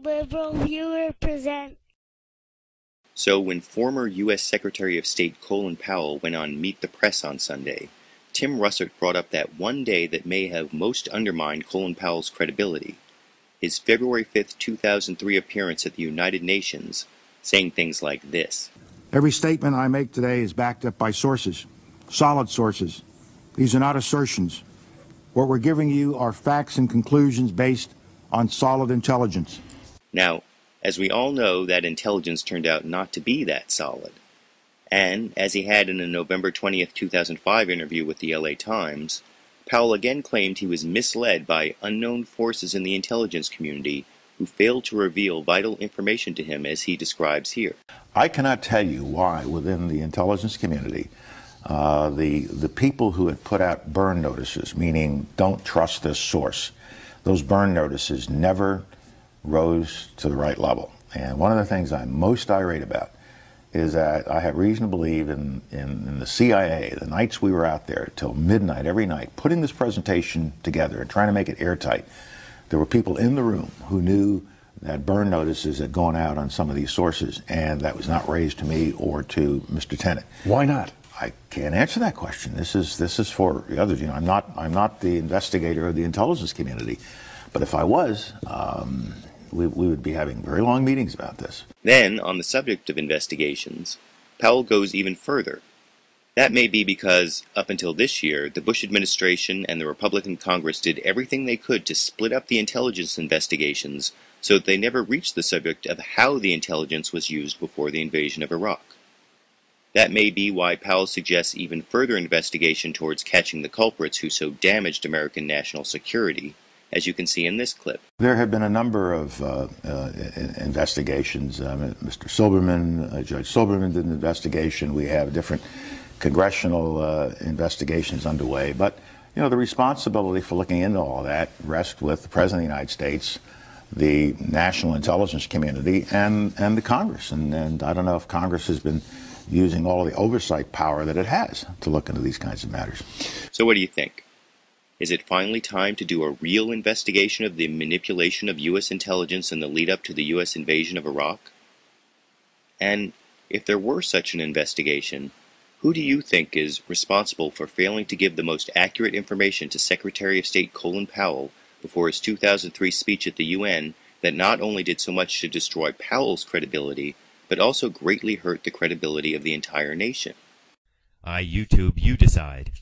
Liberal Viewer presents. So when former U.S. Secretary of State Colin Powell went on Meet the Press on Sunday, Tim Russert brought up that one day that may have most undermined Colin Powell's credibility, his February 5, 2003 appearance at the United Nations, saying things like this. Every statement I make today is backed up by sources, solid sources. These are not assertions. What we're giving you are facts and conclusions based on solid intelligence. Now, as we all know, that intelligence turned out not to be that solid. And, as he had in a November 20th, 2005 interview with the LA Times, Powell again claimed he was misled by unknown forces in the intelligence community who failed to reveal vital information to him as he describes here. I cannot tell you why within the intelligence community the people who had put out burn notices, meaning don't trust this source, those burn notices never rose to the right level. And one of the things I'm most irate about is that I have reason to believe in the CIA, the nights we were out there till midnight every night, putting this presentation together and trying to make it airtight. There were people in the room who knew that burn notices had gone out on some of these sources, and that was not raised to me or to Mr. Tennant. Why not? I can't answer that question. This is for the others. You know, I'm not the investigator of the intelligence community, but if I was, we would be having very long meetings about this. Then, on the subject of investigations, Powell goes even further. That may be because, up until this year, the Bush administration and the Republican Congress did everything they could to split up the intelligence investigations so that they never reached the subject of how the intelligence was used before the invasion of Iraq. That may be why Powell suggests even further investigation towards catching the culprits who so damaged American national security, as you can see in this clip. There have been a number of investigations. Mr. Silberman, Judge Silberman did an investigation. We have different congressional investigations underway. But, you know, the responsibility for looking into all that rests with the President of the United States, the national intelligence community, and the Congress. And I don't know if Congress has been using all the oversight power that it has to look into these kinds of matters. So what do you think? Is it finally time to do a real investigation of the manipulation of U.S. intelligence in the lead-up to the U.S. invasion of Iraq? And if there were such an investigation, who do you think is responsible for failing to give the most accurate information to Secretary of State Colin Powell before his 2003 speech at the UN that not only did so much to destroy Powell's credibility, but also greatly hurt the credibility of the entire nation? YouTube, you decide.